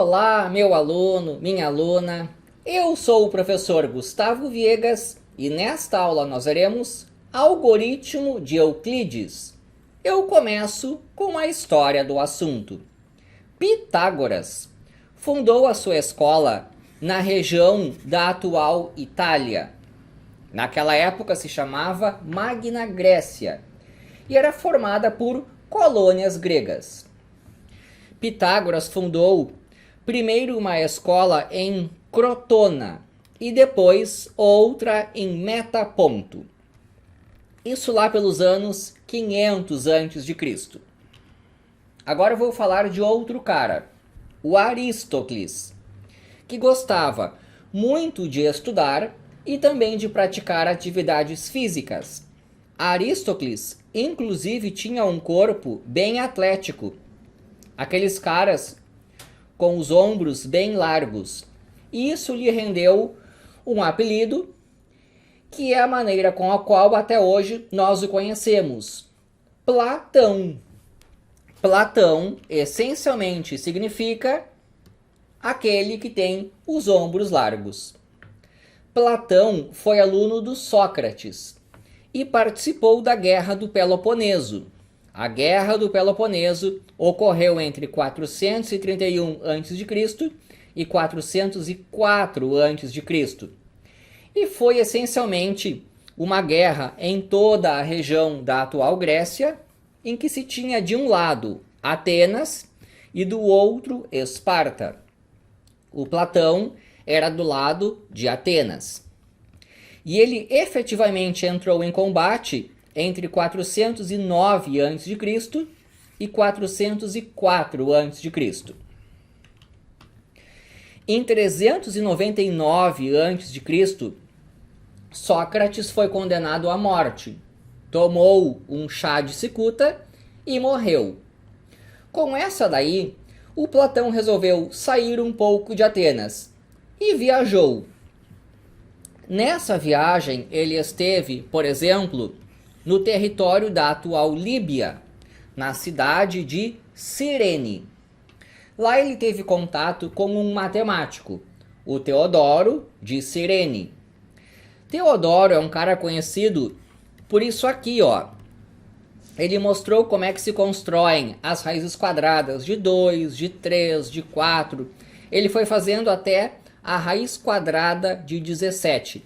Olá, meu aluno, minha aluna. Eu sou o professor Gustavo Viegas e nesta aula nós veremos algoritmo de Euclides. Eu começo com a história do assunto. Pitágoras fundou a sua escola na região da atual Itália. Naquela época se chamava Magna Grécia e era formada por colônias gregas. Pitágoras fundou primeiro uma escola em Crotona e depois outra em Metaponto. Isso lá pelos anos 500 a.C. Agora eu vou falar de outro cara, o Aristócles, que gostava muito de estudar e também de praticar atividades físicas. Aristócles, inclusive, tinha um corpo bem atlético, aqueles caras com os ombros bem largos. E isso lhe rendeu um apelido, que é a maneira com a qual até hoje nós o conhecemos, Platão. Platão essencialmente significa aquele que tem os ombros largos. Platão foi aluno do Sócrates e participou da Guerra do Peloponeso. A Guerra do Peloponeso ocorreu entre 431 a.C. e 404 a.C. E foi essencialmente uma guerra em toda a região da atual Grécia, em que se tinha de um lado Atenas e do outro Esparta. O Platão era do lado de Atenas. E ele efetivamente entrou em combate entre 409 a.C. e 404 a.C. Em 399 a.C., Sócrates foi condenado à morte, tomou um chá de cicuta e morreu. Com essa daí, o Platão resolveu sair um pouco de Atenas e viajou. Nessa viagem, ele esteve, por exemplo, no território da atual Líbia, na cidade de Cirene. Lá ele teve contato com um matemático, o Teodoro de Cirene. Teodoro é um cara conhecido por isso aqui, ó. Ele mostrou como é que se constroem as raízes quadradas de 2, de 3, de 4. Ele foi fazendo até a raiz quadrada de 17.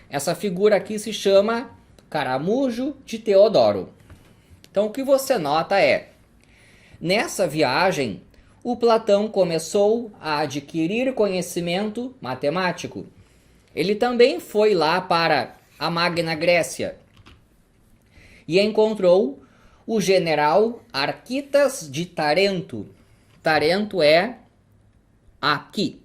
Essa figura aqui se chama Caramujo de Teodoro. Então o que você nota é, nessa viagem, o Platão começou a adquirir conhecimento matemático. Ele também foi lá para a Magna Grécia e encontrou o general Arquitas de Tarento. Tarento é aqui.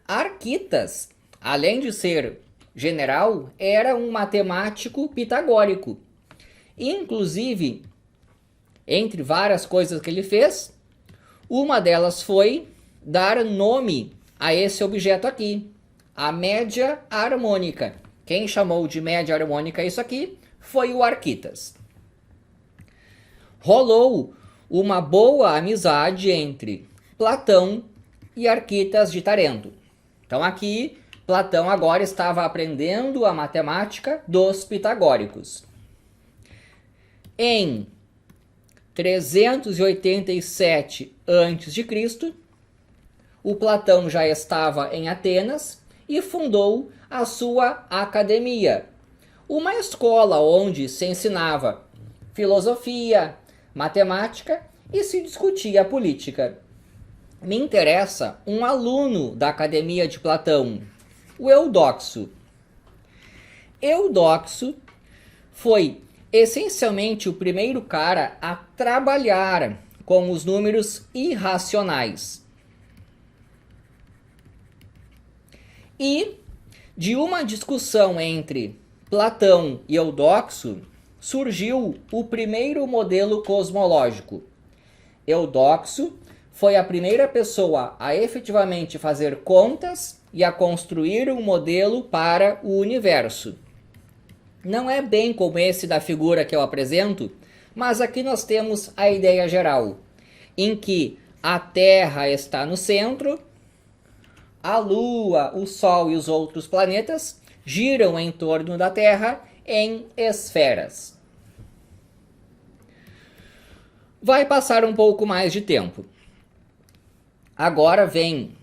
Arquitas, além de ser general, era um matemático pitagórico. Inclusive, entre várias coisas que ele fez, uma delas foi dar nome a esse objeto aqui, a média harmônica. Quem chamou de média harmônica isso aqui foi o Arquitas. Rolou uma boa amizade entre Platão e Arquitas de Tarento. Então aqui Platão agora estava aprendendo a matemática dos pitagóricos. Em 387 a.C., o Platão já estava em Atenas e fundou a sua academia, uma escola onde se ensinava filosofia, matemática e se discutia política. Me interessa um aluno da academia de Platão, o Eudoxo. Eudoxo foi essencialmente o primeiro cara a trabalhar com os números irracionais. E de uma discussão entre Platão e Eudoxo surgiu o primeiro modelo cosmológico. Eudoxo foi a primeira pessoa a efetivamente fazer contas e a construir um modelo para o universo. Não é bem como esse da figura que eu apresento, mas aqui nós temos a ideia geral, em que a Terra está no centro, a Lua, o Sol e os outros planetas giram em torno da Terra em esferas. Vai passar um pouco mais de tempo. Agora vem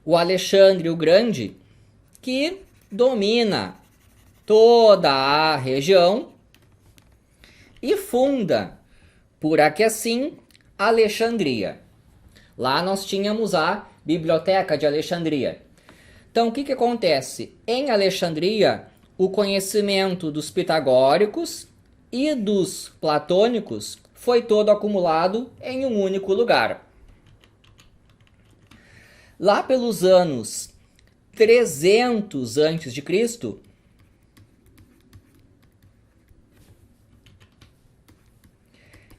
o Alexandre o Grande, que domina toda a região e funda, por aqui assim, Alexandria. Lá nós tínhamos a Biblioteca de Alexandria. Então, o que acontece? Em Alexandria, o conhecimento dos pitagóricos e dos platônicos foi todo acumulado em um único lugar. Lá pelos anos 300 a.C.,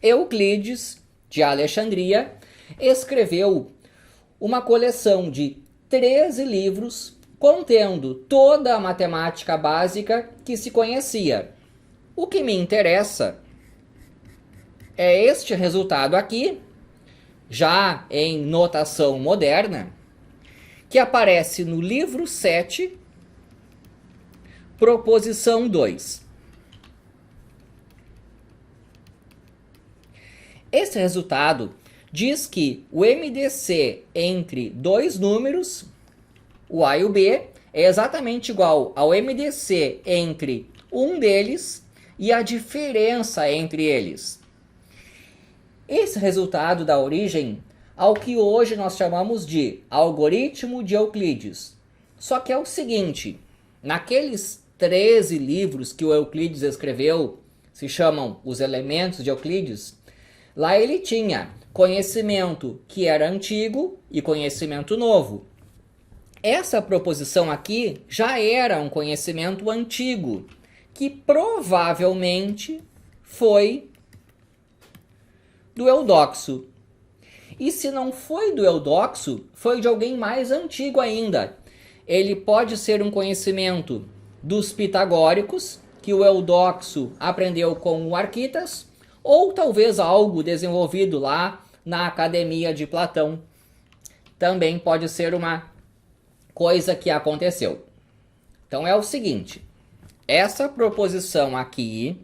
Euclides, de Alexandria, escreveu uma coleção de 13 livros contendo toda a matemática básica que se conhecia. O que me interessa é este resultado aqui, já em notação moderna, que aparece no livro 7, proposição 2. Esse resultado diz que o MDC entre dois números, o A e o B, é exatamente igual ao MDC entre um deles e a diferença entre eles. Esse resultado dá origem ao que hoje nós chamamos de algoritmo de Euclides. Só que é o seguinte, naqueles 13 livros que o Euclides escreveu, se chamam os elementos de Euclides, lá ele tinha conhecimento que era antigo e conhecimento novo. Essa proposição aqui já era um conhecimento antigo, que provavelmente foi do Eudoxo. E se não foi do Eudoxo, foi de alguém mais antigo ainda. Ele pode ser um conhecimento dos pitagóricos, que o Eudoxo aprendeu com o Arquitas, ou talvez algo desenvolvido lá na Academia de Platão. Também pode ser uma coisa que aconteceu. Então é o seguinte, essa proposição aqui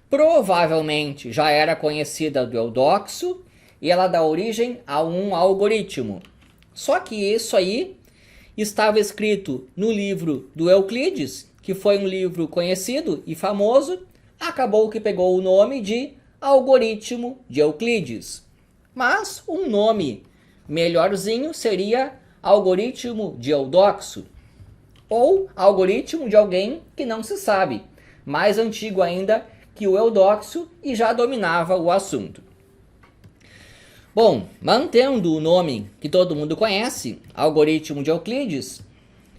provavelmente já era conhecida do Eudoxo e ela dá origem a um algoritmo. Só que isso aí estava escrito no livro do Euclides, que foi um livro conhecido e famoso, acabou que pegou o nome de algoritmo de Euclides. Mas um nome melhorzinho seria algoritmo de Eudoxo, ou algoritmo de alguém que não se sabe, mais antigo ainda que o Eudoxo e já dominava o assunto. Bom, mantendo o nome que todo mundo conhece, algoritmo de Euclides,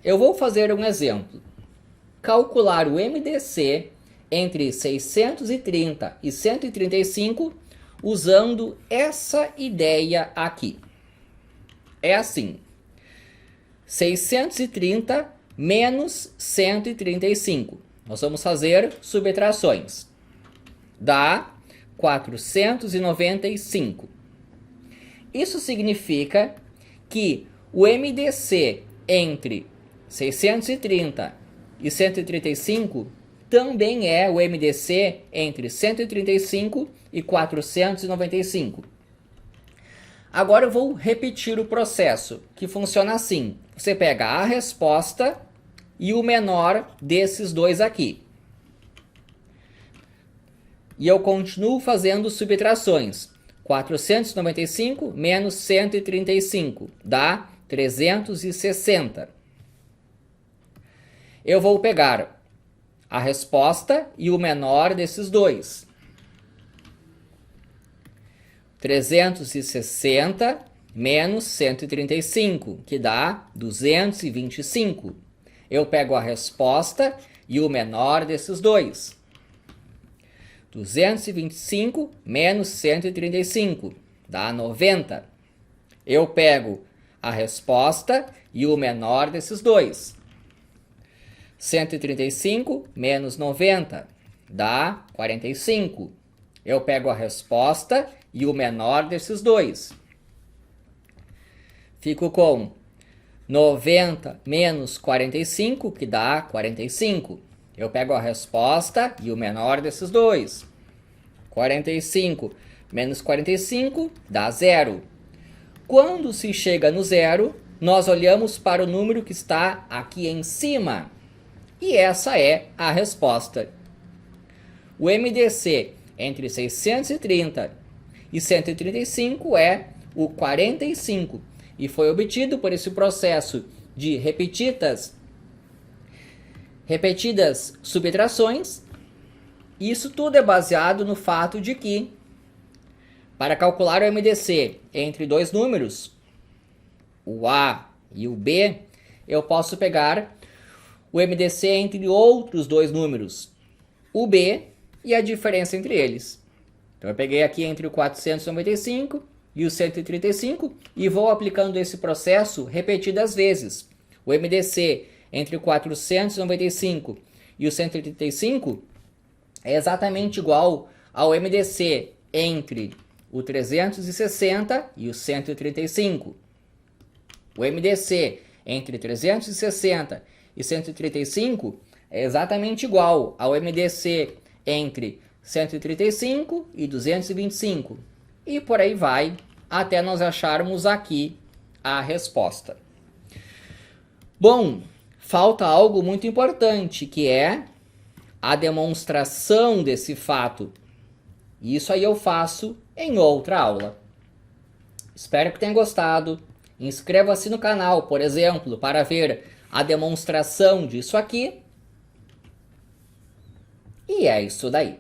eu vou fazer um exemplo. Calcular o MDC entre 630 e 135 usando essa ideia aqui. É assim, 630 menos 135. Nós vamos fazer subtrações. Dá 495. Isso significa que o MDC entre 630 e 135 também é o MDC entre 135 e 495. Agora eu vou repetir o processo, que funciona assim. Você pega a resposta e o menor desses dois aqui. E eu continuo fazendo subtrações. 495 menos 135 dá 360. Eu vou pegar a resposta e o menor desses dois. 360 menos 135, que dá 225. Eu pego a resposta e o menor desses dois. 225 menos 135 dá 90. Eu pego a resposta e o menor desses dois. 135 menos 90 dá 45. Eu pego a resposta e o menor desses dois. Fico com 90 menos 45, que dá 45. Eu pego a resposta e o menor desses dois. 45 menos 45 dá 0. Quando se chega no zero, nós olhamos para o número que está aqui em cima. E essa é a resposta. O MDC entre 630 e 135 é o 45. E foi obtido por esse processo de repetidas subtrações. Isso tudo é baseado no fato de que, para calcular o MDC entre dois números, o A e o B, eu posso pegar o MDC entre outros dois números, o B e a diferença entre eles. Então eu peguei aqui entre o 495 e o 135 e vou aplicando esse processo repetidas vezes. O MDC entre o 495 e o 135 é exatamente igual ao MDC entre o 360 e o 135. O MDC entre 360 e 135 é exatamente igual ao MDC entre 135 e 225. E por aí vai, até nós acharmos aqui a resposta. Bom, falta algo muito importante, que é a demonstração desse fato. Isso aí eu faço em outra aula. Espero que tenha gostado. Inscreva-se no canal, por exemplo, para ver a demonstração disso aqui. E é isso daí.